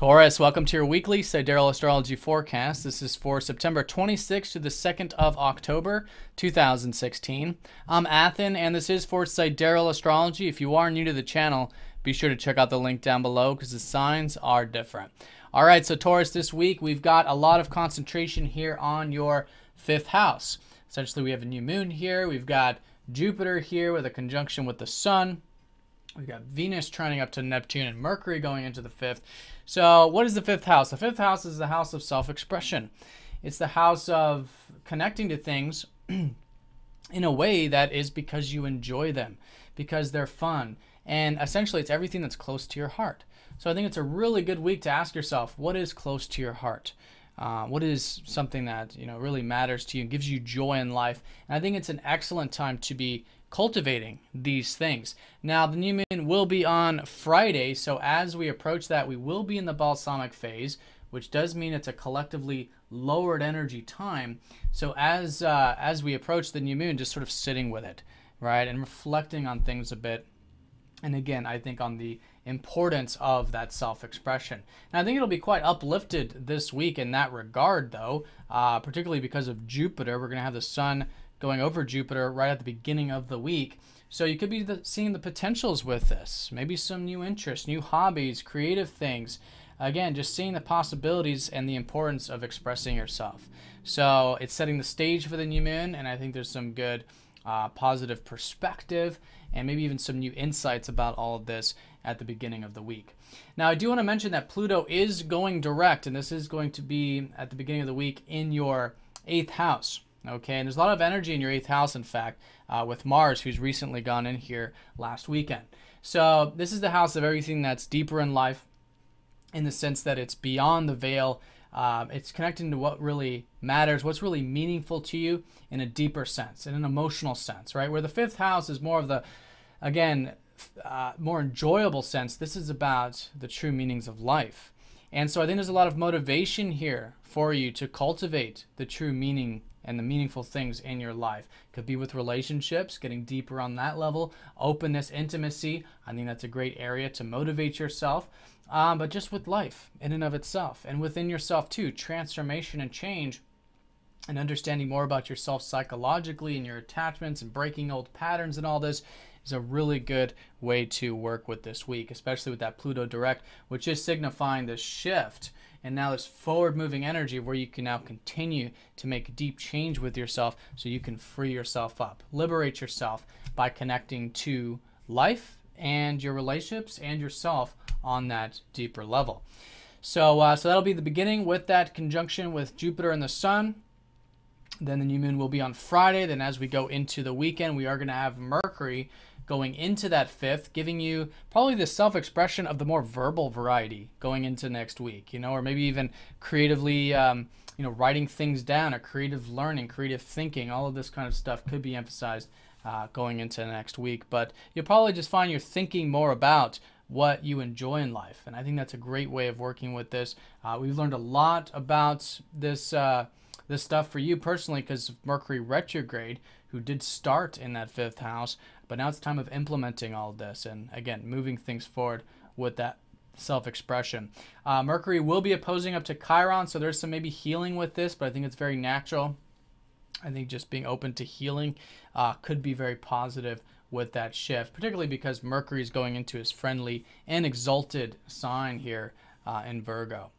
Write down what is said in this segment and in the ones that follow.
Taurus, welcome to your weekly Sidereal Astrology forecast. This is for September 26th to the 2nd of October, 2016. I'm Athen, and this is for Sidereal Astrology. If you are new to the channel, be sure to check out the link down below because the signs are different. All right, so Taurus, this week we've got a lot of concentration here on your 5th house. Essentially, we have a new moon here. We've got Jupiter here with a conjunction with the sun. We've got Venus trining up to Neptune and Mercury going into the 5th. So what is the 5th house? The 5th house is the house of self-expression. It's the house of connecting to things in a way that is because you enjoy them, because they're fun. And essentially, it's everything that's close to your heart. So I think it's a really good week to ask yourself, what is close to your heart? What is something that really matters to you and gives you joy in life? And I think it's an excellent time to be cultivating these things. Now, the new moon will be on Friday, so as we approach that, we will be in the balsamic phase, which does mean it's a collectively lowered energy time. So as we approach the new moon, just sort of sitting with it, right, and reflecting on things a bit. And again, I think on the importance of that self-expression. And I think it'll be quite uplifted this week in that regard, though, particularly because of Jupiter. We're going to have the sun going over Jupiter right at the beginning of the week. So you could be seeing the potentials with this. Maybe some new interests, new hobbies, creative things. Again, just seeing the possibilities and the importance of expressing yourself. So it's setting the stage for the new moon, and I think there's some good positive perspective and maybe even some new insights about all of this at the beginning of the week. Now, I do want to mention that Pluto is going direct, and this is going to be at the beginning of the week in your 8th house. Okay, and there's a lot of energy in your 8th house, in fact, with Mars, who's recently gone in here last weekend. So this is the house of everything that's deeper in life, in the sense that it's beyond the veil. It's connecting to what really matters, what's really meaningful to you in a deeper sense, in an emotional sense, right? Where the 5th house is more of the, again, more enjoyable sense. This is about the true meanings of life. And so I think there's a lot of motivation here for you to cultivate the true meaning and the meaningful things in your life. Could be with relationships, getting deeper on that level, openness, intimacy. I think that's a great area to motivate yourself. But just with life in and of itself, and within yourself too, transformation and change, and understanding more about yourself psychologically and your attachments and breaking old patterns and all this is a really good way to work with this week, especially with that Pluto direct, which is signifying this shift. And now this forward-moving energy where you can now continue to make deep change with yourself so you can free yourself up, liberate yourself by connecting to life and your relationships and yourself on that deeper level. So that'll be the beginning with that conjunction with Jupiter and the sun. Then the new moon will be on Friday. Then as we go into the weekend, we are going to have Mercury going into that 5th, giving you probably the self-expression of the more verbal variety going into next week, or maybe even creatively, writing things down, or creative learning, creative thinking. All of this kind of stuff could be emphasized going into next week. But you'll probably just find you're thinking more about what you enjoy in life. And I think that's a great way of working with this. We've learned a lot about this stuff for you personally because of Mercury retrograde, who did start in that 5th house, but now it's time of implementing all of this and, again, moving things forward with that self-expression. Mercury will be opposing up to Chiron, so there's some maybe healing with this, but I think it's very natural. I think just being open to healing could be very positive with that shift, particularly because Mercury is going into his friendly and exalted sign here in Virgo.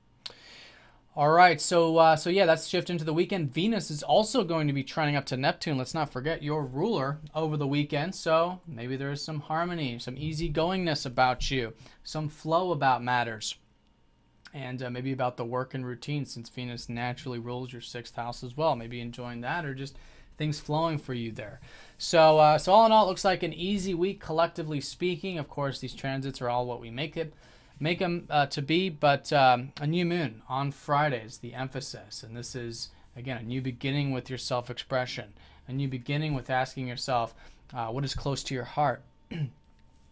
All right, so yeah, that's shift into the weekend. Venus is also going to be trining up to Neptune. Let's not forget your ruler over the weekend. So maybe there is some harmony, some easygoingness about you, some flow about matters, and maybe about the work and routine, since Venus naturally rules your 6th house as well. Maybe enjoying that, or just things flowing for you there. So all in all, it looks like an easy week, collectively speaking. Of course, these transits are all what we make them to be, but a new moon on Friday is the emphasis. And this is, again, a new beginning with your self-expression, a new beginning with asking yourself what is close to your heart,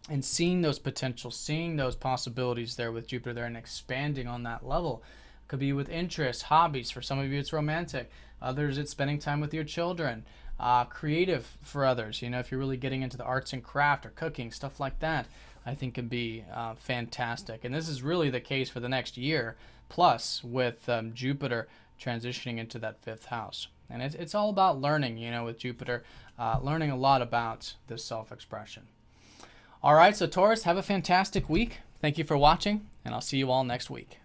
and seeing those potentials, seeing those possibilities there with Jupiter there and expanding on that level. Could be with interests, hobbies. For some of you, it's romantic. Others, it's spending time with your children. Creative for others, if you're really getting into the arts and craft or cooking, stuff like that. I think can be fantastic. And this is really the case for the next year, plus with Jupiter transitioning into that 5th house. And it's all about learning, you know, with Jupiter, learning a lot about this self-expression. All right, so Taurus, have a fantastic week. Thank you for watching, and I'll see you all next week.